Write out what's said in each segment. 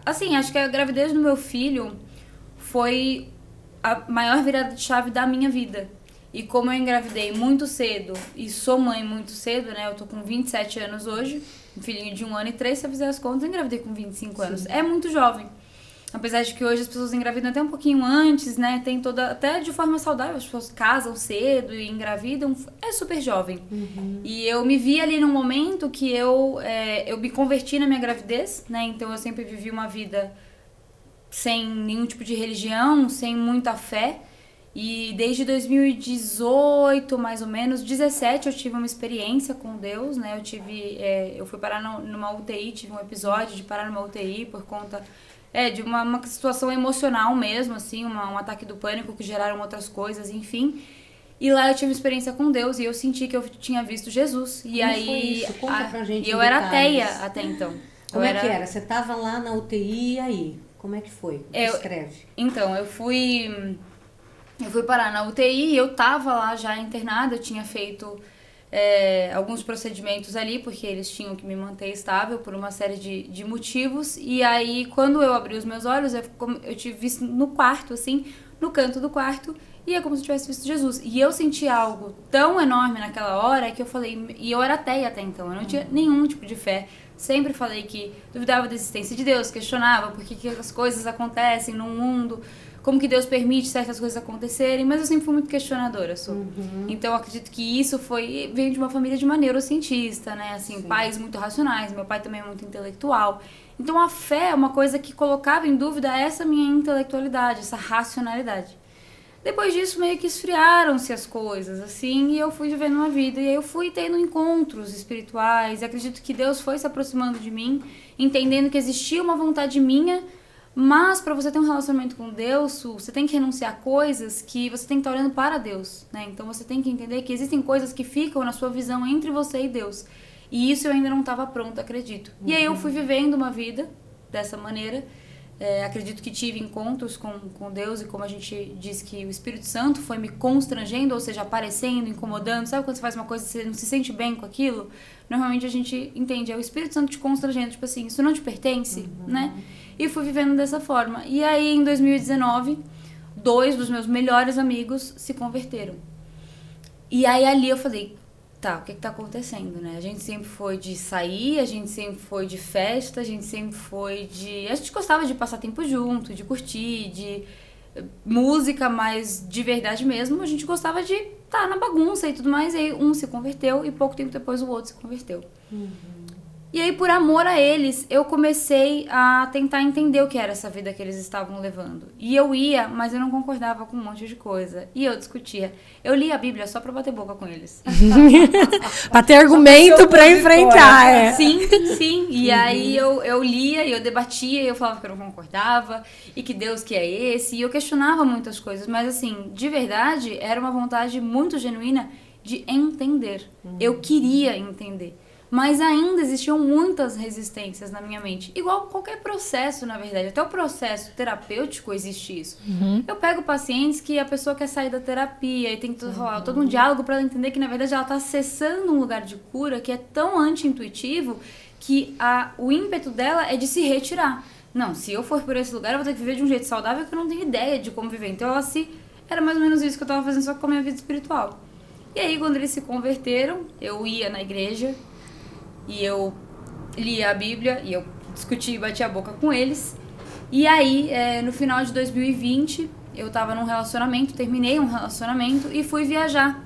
Assim, acho que a gravidez do meu filho foi a maior virada de chave da minha vida. E como eu engravidei muito cedo e sou mãe muito cedo, né? Eu tô com 27 anos hoje, um filhinho de 1 ano e 3, se eu fizer as contas, eu engravidei com 25 anos. Sim. É muito jovem. Apesar de que hoje as pessoas engravidam até um pouquinho antes, né? Tem toda, até de forma saudável, as pessoas casam cedo e engravidam. É super jovem. E eu me vi ali num momento que eu me converti na minha gravidez, né? Então eu sempre vivi uma vida sem nenhum tipo de religião, sem muita fé. E desde 2018, mais ou menos, 17, eu tive uma experiência com Deus, né? Eu fui parar numa UTI, tive um episódio de parar numa UTI por conta de uma situação emocional mesmo, assim, um ataque do pânico que geraram outras coisas, enfim. E lá eu tive uma experiência com Deus e eu senti que eu tinha visto Jesus. E Como aí, foi isso? Conta pra gente e eu em era detalhes. ateia até então. Como é que era? Você tava lá na UTI e aí? Como é que foi? Descreve. Então, eu fui parar na UTI e eu tava lá já internada, eu tinha feito alguns procedimentos ali, porque eles tinham que me manter estável por uma série de motivos. E aí, quando eu abri os meus olhos, eu tive visto no quarto, assim, no canto do quarto, e é como se eu tivesse visto Jesus. E eu senti algo tão enorme naquela hora que eu falei... E eu era ateia até então, eu não tinha nenhum tipo de fé. Sempre falei que duvidava da existência de Deus, questionava por que as coisas acontecem no mundo, como que Deus permite certas coisas acontecerem, mas eu sempre fui muito questionadora, Então eu acredito que isso veio de uma família de uma neurocientista, né? Assim, pais muito racionais, meu pai também é muito intelectual. Então a fé é uma coisa que colocava em dúvida essa minha intelectualidade, essa racionalidade. Depois disso, meio que esfriaram-se as coisas, assim, e eu fui vivendo uma vida. E aí eu fui tendo encontros espirituais, e acredito que Deus foi se aproximando de mim, entendendo que existia uma vontade minha, mas para você ter um relacionamento com Deus, você tem que renunciar a coisas que você tem que estar olhando para Deus, né? Então você tem que entender que existem coisas que ficam na sua visão entre você e Deus. E isso eu ainda não estava pronta, acredito. E aí eu fui vivendo uma vida dessa maneira. Acredito que tive encontros com Deus e como a gente diz que o Espírito Santo foi me constrangendo, ou seja, aparecendo, incomodando. Sabe quando você faz uma coisa e você não se sente bem com aquilo? Normalmente a gente entende, é o Espírito Santo te constrangendo, tipo assim, isso não te pertence, né? E fui vivendo dessa forma. E aí em 2019, 2 dos meus melhores amigos se converteram. E aí ali eu falei... Tá, o que tá acontecendo, né? A gente sempre foi de sair, a gente sempre foi de festa, a gente sempre foi de... A gente gostava de passar tempo junto, de curtir, de música, mas de verdade mesmo, a gente gostava de estar na bagunça e tudo mais. E aí um se converteu e pouco tempo depois o outro se converteu. E aí, por amor a eles, eu comecei a tentar entender o que era essa vida que eles estavam levando. E eu ia, mas eu não concordava com um monte de coisa. E eu discutia. Eu lia a Bíblia só pra bater boca com eles. Pra ter argumento pra enfrentar, Sim. E aí eu lia e eu debatia e eu falava que eu não concordava e que Deus que é esse. E eu questionava muitas coisas. Mas assim, de verdade, era uma vontade muito genuína de entender. Eu queria entender. Mas ainda existiam muitas resistências na minha mente. Igual qualquer processo, na verdade. Até o processo terapêutico existe isso. Eu pego pacientes que a pessoa quer sair da terapia e tem que rolar todo um diálogo para ela entender que, na verdade, ela está acessando um lugar de cura que é tão anti-intuitivo que o ímpeto dela é de se retirar. Não, se eu for por esse lugar, eu vou ter que viver de um jeito saudável que eu não tenho ideia de como viver. Então, era mais ou menos isso que eu estava fazendo, só com a minha vida espiritual. E aí, quando eles se converteram, eu ia na igreja... E eu lia a Bíblia e eu discutia e batia a boca com eles. E aí, no final de 2020, eu tava num relacionamento, terminei um relacionamento e fui viajar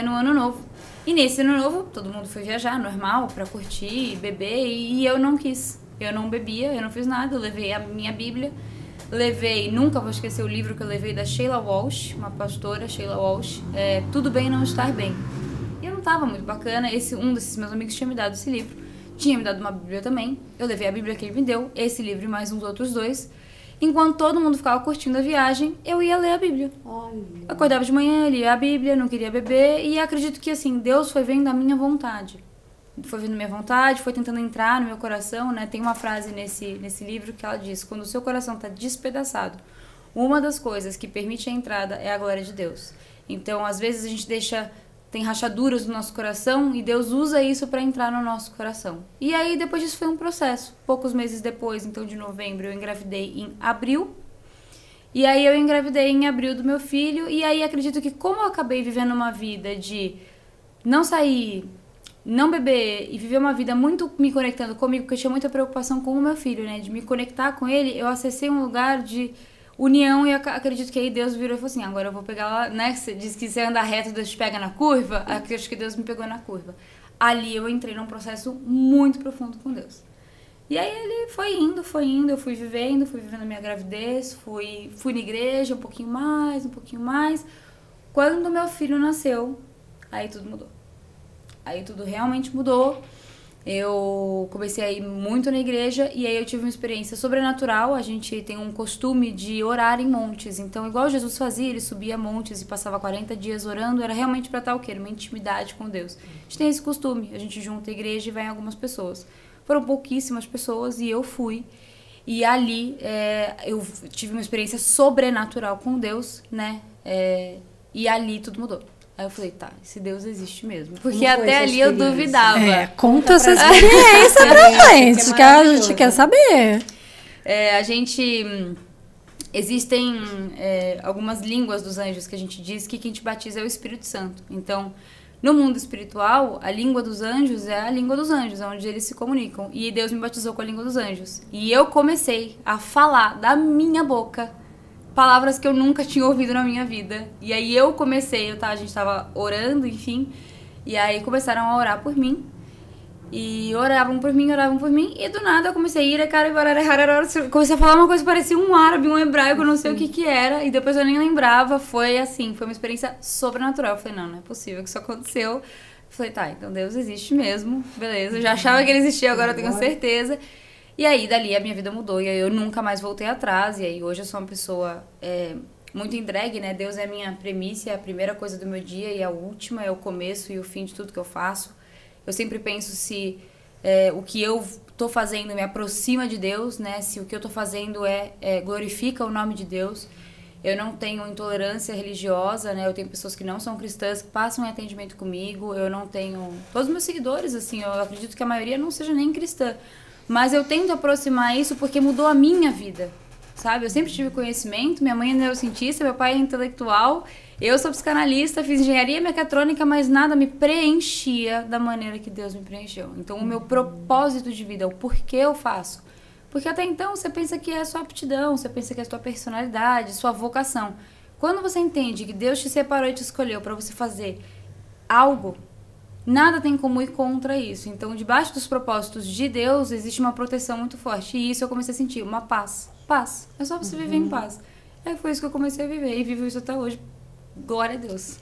no Ano Novo. E nesse Ano Novo, todo mundo foi viajar, normal, pra curtir, beber, e eu não quis. Eu não bebia, eu não fiz nada, eu levei a minha Bíblia, nunca vou esquecer o livro que eu levei da Sheila Walsh, uma pastora, Sheila Walsh, Tudo Bem Não Estar Bem. E eu não tava muito bacana, um desses meus amigos tinha me dado esse livro, tinha me dado uma Bíblia também, eu levei a Bíblia que ele me deu, esse livro e mais uns outros 2, enquanto todo mundo ficava curtindo a viagem, eu ia ler a Bíblia. Olha. Acordava de manhã, lia a Bíblia, não queria beber, e acredito que assim, Deus foi vendo a minha vontade. Foi vendo a minha vontade, foi tentando entrar no meu coração, né? Tem uma frase nesse livro que ela diz, quando o seu coração está despedaçado, uma das coisas que permite a entrada é a glória de Deus. Então, às vezes a gente deixa tem rachaduras no nosso coração e Deus usa isso para entrar no nosso coração. E aí, depois disso, foi um processo. Poucos meses depois, então de novembro, eu engravidei em abril. E aí, eu engravidei em abril do meu filho. E aí, acredito que como eu acabei vivendo uma vida de não sair, não beber e viver uma vida muito me conectando comigo, porque eu tinha muita preocupação com o meu filho, né? De me conectar com ele, eu acessei um lugar de união e acredito que aí Deus virou e falou assim, agora eu vou pegar lá, né? Você diz que você anda reto, Deus te pega na curva. Acho que Deus me pegou na curva. Ali eu entrei num processo muito profundo com Deus. E aí ele foi indo, eu fui vivendo a minha gravidez, fui na igreja um pouquinho mais. Quando meu filho nasceu, aí tudo mudou. Aí tudo realmente mudou. Eu comecei a ir muito na igreja e aí eu tive uma experiência sobrenatural. A gente tem um costume de orar em montes. Então, igual Jesus fazia, ele subia montes e passava 40 dias orando. Era realmente para estar o quê? Uma intimidade com Deus. A gente tem esse costume. A gente junta a igreja e vai em algumas pessoas. Foram pouquíssimas pessoas e eu fui. E ali eu tive uma experiência sobrenatural com Deus, né? E ali tudo mudou. Aí eu falei, tá, esse Deus existe mesmo. Porque até ali eu duvidava. Conta essa experiência pra gente, que a gente quer saber. Existem algumas línguas dos anjos que a gente diz que quem te batiza é o Espírito Santo. Então, no mundo espiritual, a língua dos anjos é a língua dos anjos, onde eles se comunicam. E Deus me batizou com a língua dos anjos. E eu comecei a falar da minha boca palavras que eu nunca tinha ouvido na minha vida. E aí eu comecei, a gente tava orando, enfim, e aí começaram a orar por mim. E oravam por mim, e do nada eu comecei a ir, comecei a falar uma coisa que parecia um árabe, um hebraico, eu não sei o que era, e depois eu nem lembrava. Foi assim, foi uma experiência sobrenatural. Eu falei, não é possível que isso aconteceu. Eu falei, tá, então Deus existe mesmo, beleza. Eu já achava que ele existia, agora eu tenho certeza. E aí, dali, a minha vida mudou. E aí, eu nunca mais voltei atrás. E aí, hoje eu sou uma pessoa muito entregue, né? Deus é a minha premissa, é a primeira coisa do meu dia e a última, é o começo e o fim de tudo que eu faço. Eu sempre penso se o que eu tô fazendo me aproxima de Deus, né? Se o que eu tô fazendo glorifica o nome de Deus. Eu não tenho intolerância religiosa, né? Eu tenho pessoas que não são cristãs que passam em atendimento comigo. Eu não tenho... Todos os meus seguidores, assim, eu acredito que a maioria não seja nem cristã. Mas eu tento aproximar isso porque mudou a minha vida, sabe? Eu sempre tive conhecimento, minha mãe é neurocientista, meu pai é intelectual, eu sou psicanalista, fiz engenharia mecatrônica, mas nada me preenchia da maneira que Deus me preencheu. Então, o meu propósito de vida, o porquê eu faço. Porque até então, você pensa que é a sua aptidão, você pensa que é a sua personalidade, sua vocação. Quando você entende que Deus te separou e te escolheu para você fazer algo, nada tem como ir contra isso. Então, debaixo dos propósitos de Deus, existe uma proteção muito forte. E isso eu comecei a sentir, uma paz. Paz. É só você viver em paz. Foi isso que eu comecei a viver. E vivo isso até hoje. Glória a Deus.